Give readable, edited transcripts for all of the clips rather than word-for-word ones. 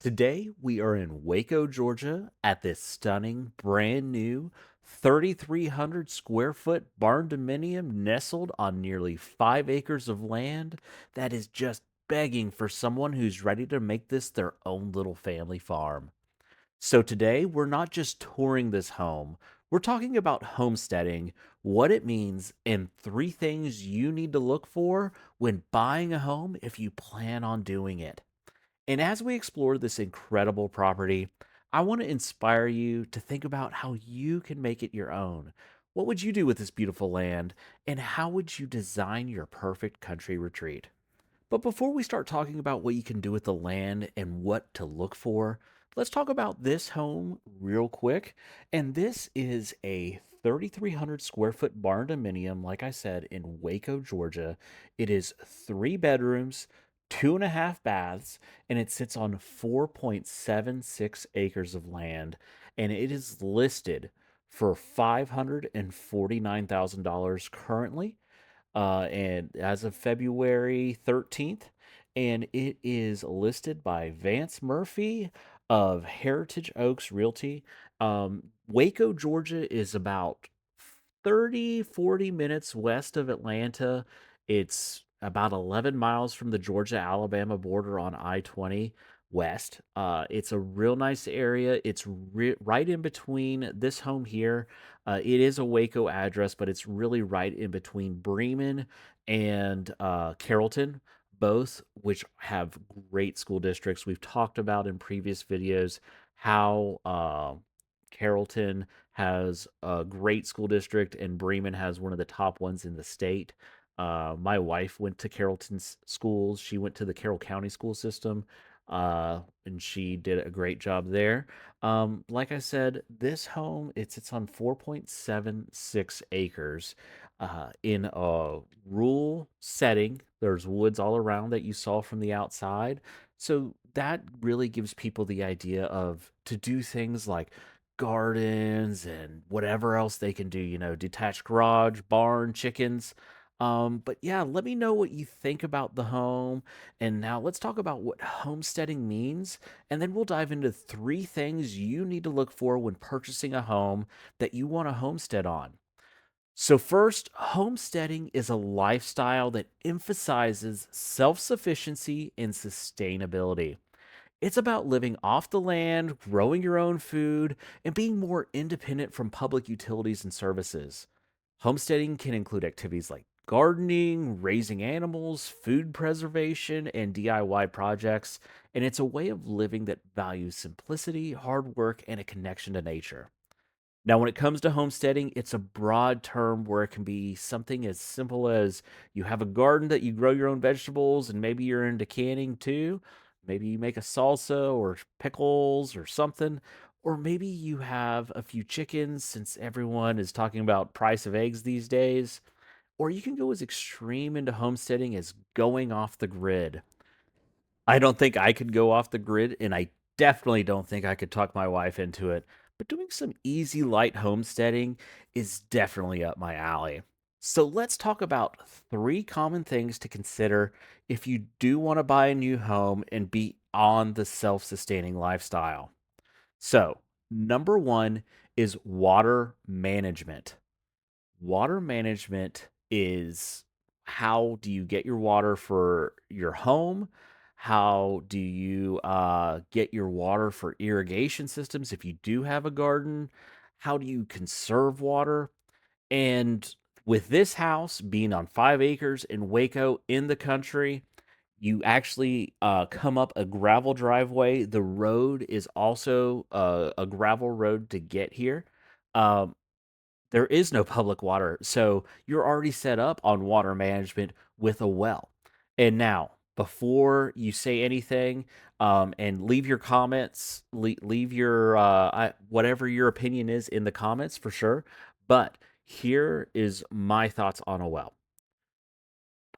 Today, we are in Waco, Georgia at this stunning, brand new 3,300 square foot barn dominium nestled on nearly 5 acres of land that is just begging for someone who's ready to make this their own little family farm. So, today, we're not just touring this home, we're talking about homesteading, what it means, and three things you need to look for when buying a home if you plan on doing it. And as we explore this incredible property, I want to inspire you to think about how you can make it your own. What would you do with this beautiful land? And how would you design your perfect country retreat? But before we start talking about what you can do with the land and what to look for, let's talk about this home real quick. And this is a 3,300 square foot barn dominium, like I said, in Waco, Georgia. It is 3 bedrooms, 2.5 baths, and it sits on 4.76 acres of land. And it is listed for $549,000 currently, and as of February 13th, and it is listed by Vance Murphy of Heritage Oaks Realty. Waco, Georgia is about 30-40 minutes west of Atlanta. It's about 11 miles from the Georgia Alabama border on I-20 west. It's a real nice area. It's right in between this home here. It is a Waco address, but it's really right in between Bremen and Carrollton, both which have great school districts. We've talked about in previous videos how Carrollton has a great school district and Bremen has one of the top ones in the state. My wife went to Carrollton's schools. She went to the Carroll County school system, and she did a great job there. Like I said, this home it's on 4.76 acres, in a rural setting. There's woods all around that you saw from the outside, so that really gives people the idea of to do things like gardens and whatever else they can do. Detached garage, barn, chickens. But yeah, let me know what you think about the home. And now let's talk about what homesteading means, and then we'll dive into three things you need to look for when purchasing a home that you want to homestead on. So, first, homesteading is a lifestyle that emphasizes self sufficiency and sustainability. It's about living off the land, growing your own food, and being more independent from public utilities and services. Homesteading can include activities like gardening, raising animals, food preservation, and DIY projects, and it's a way of living that values simplicity, hard work, and a connection to nature. Now, when it comes to homesteading, it's a broad term where it can be something as simple as you have a garden that you grow your own vegetables, and maybe you're into canning too. Maybe you make a salsa or pickles or something. Or maybe you have a few chickens since everyone is talking about price of eggs these days. Or you can go as extreme into homesteading as going off the grid. I don't think I could go off the grid, and I definitely don't think I could talk my wife into it. But doing some easy, light homesteading is definitely up my alley. So let's talk about three common things to consider if you do want to buy a new home and be on the self sustaining lifestyle. So, number one is water management. Water management is how do you get your water for your home? How do you get your water for irrigation systems if you do have a garden? How do you conserve water? And with this house being on 5 acres in Waco in the country, you actually come up a gravel driveway. The road is also a gravel road to get here. Um, there is no public water, so you're already set up on water management with a well. And now, before you say anything, and leave your comments, leave your whatever your opinion is in the comments for sure. But here is my thoughts on a well.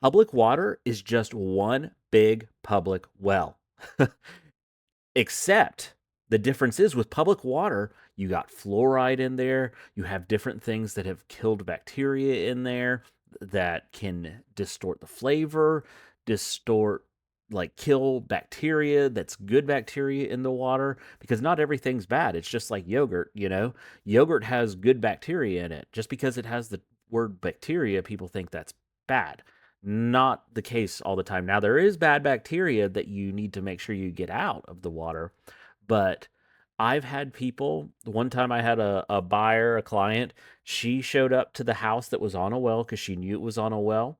Public water is just one big public well. Except the difference is with public water, you got fluoride in there. You have different things that have killed bacteria in there that can distort the flavor, distort like kill bacteria that's good bacteria in the water, because not everything's bad. It's just like yogurt, yogurt has good bacteria in it. Just because it has the word bacteria, people think that's bad. Not the case all the time. Now there is bad bacteria that you need to make sure you get out of the water, but I've had people, one time I had a buyer, a client, she showed up to the house that was on a well because she knew it was on a well.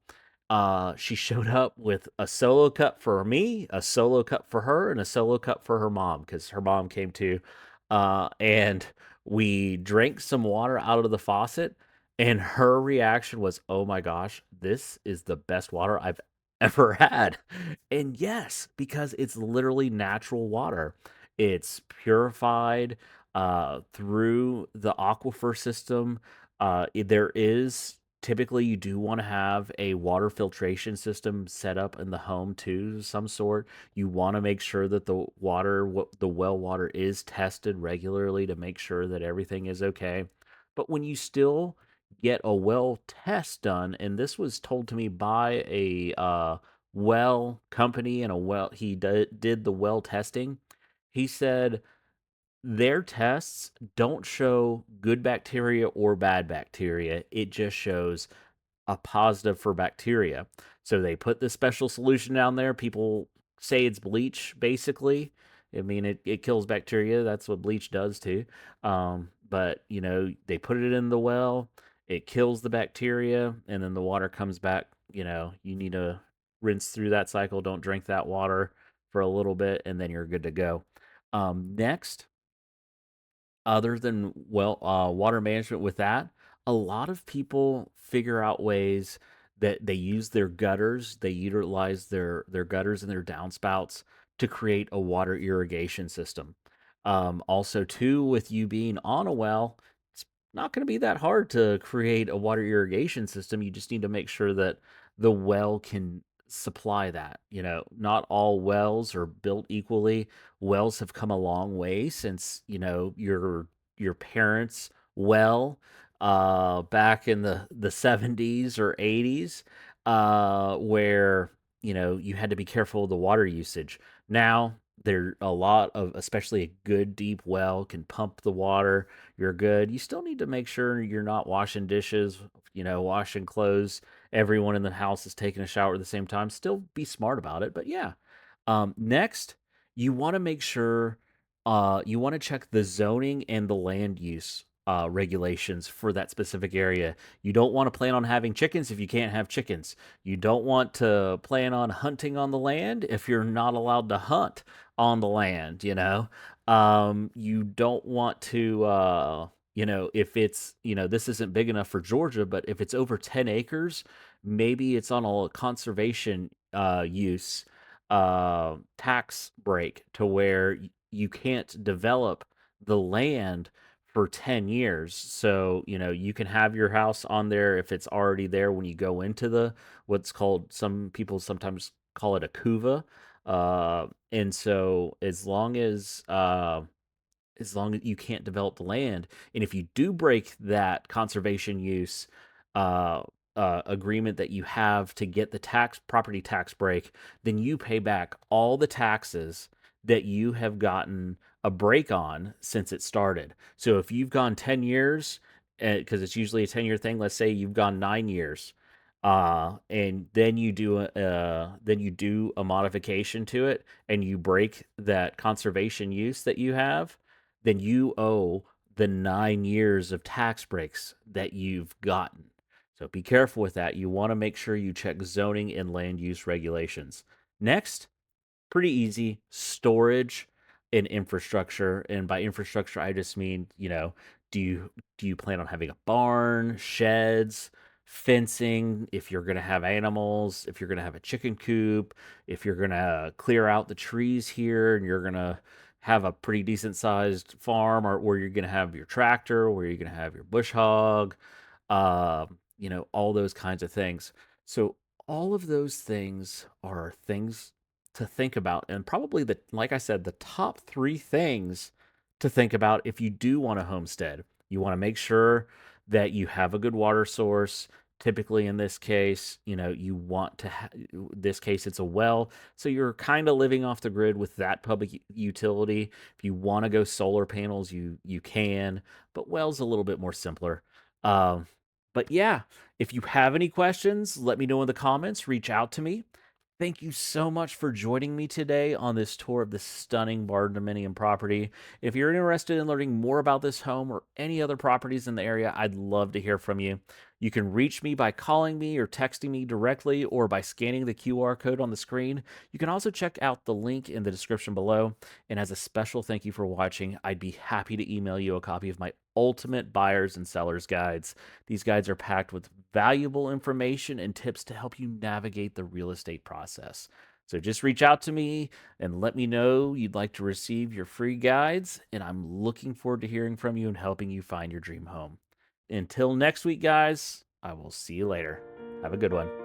She showed up with a solo cup for me, a solo cup for her, and a solo cup for her mom because her mom came too. And we drank some water out of the faucet, and her reaction was, "Oh my gosh, this is the best water I've ever had." And yes, because it's literally natural water. It's purified through the aquifer system. There is typically you do want to have a water filtration system set up in the home too, some sort. You want to make sure that the water, what the well water is tested regularly to make sure that everything is okay. But when you still get a well test done, and this was told to me by a well company and a well, did the well testing. He said their tests don't show good bacteria or bad bacteria. It just shows a positive for bacteria. So they put this special solution down there. People say it's bleach, basically. I mean, it kills bacteria. That's what bleach does too. But, they put it in the well, it kills the bacteria, and then the water comes back. You need to rinse through that cycle. Don't drink that water for a little bit, and then you're good to go. Next, other than water management with that, a lot of people figure out ways that they use their gutters, they utilize their gutters and their downspouts to create a water irrigation system. Also too, with you being on a well, it's not going to be that hard to create a water irrigation system. You just need to make sure that the well can supply that. Not all wells are built equally. Wells have come a long way since, your parents' well back in the 70s or 80s, where you had to be careful of the water usage. Now there a lot of, especially a good deep well can pump the water. You're good. You still need to make sure you're not washing dishes, washing clothes. Everyone in the house is taking a shower at the same time. Still be smart about it. But yeah. Next, you want to make sure you want to check the zoning and the land use regulations for that specific area. You don't want to plan on having chickens if you can't have chickens. You don't want to plan on hunting on the land if you're not allowed to hunt on the land. You don't want to. If it's, this isn't big enough for Georgia, but if it's over 10 acres, maybe it's on a conservation use tax break to where you can't develop the land for 10 years. So, you can have your house on there if it's already there when you go into the what's called, some people sometimes call it a cuva. And so as long as you can't develop the land, and if you do break that conservation use uh, agreement that you have to get the property tax break, then you pay back all the taxes that you have gotten a break on since it started. So if you've gone 10 years, because it's usually a 10-year thing, let's say you've gone 9 years, and then you do a modification to it, and you break that conservation use that you have, then you owe the 9 years of tax breaks that you've gotten. So be careful with that. You want to make sure you check zoning and land use regulations. Next, pretty easy, storage and infrastructure. And by infrastructure, I just mean, do you plan on having a barn, sheds, fencing, if you're going to have animals, if you're going to have a chicken coop, if you're going to clear out the trees here and you're going to have a pretty decent sized farm, or where you're going to have your tractor, where you're going to have your bush hog, all those kinds of things. So all of those things are things to think about, and probably, like I said, the top three things to think about if you do want a homestead. You want to make sure that you have a good water source Typically, in this case, you want to this case, it's a well, so you're kind of living off the grid with that public utility. If you want to go solar panels, you can, but well's a little bit more simpler. Um, but yeah, if you have any questions, let me know in the comments. Reach out to me. Thank you so much for joining me today on this tour of this stunning barn-dominium property. If you're interested in learning more about this home or any other properties in the area, I'd love to hear from you. You can reach me by calling me or texting me directly or by scanning the QR code on the screen. You can also check out the link in the description below. And as a special thank you for watching, I'd be happy to email you a copy of my ultimate buyers and sellers guides. These guides are packed with valuable information and tips to help you navigate the real estate process. So just reach out to me and let me know you'd like to receive your free guides. And I'm looking forward to hearing from you and helping you find your dream home. Until next week, guys, I will see you later. Have a good one.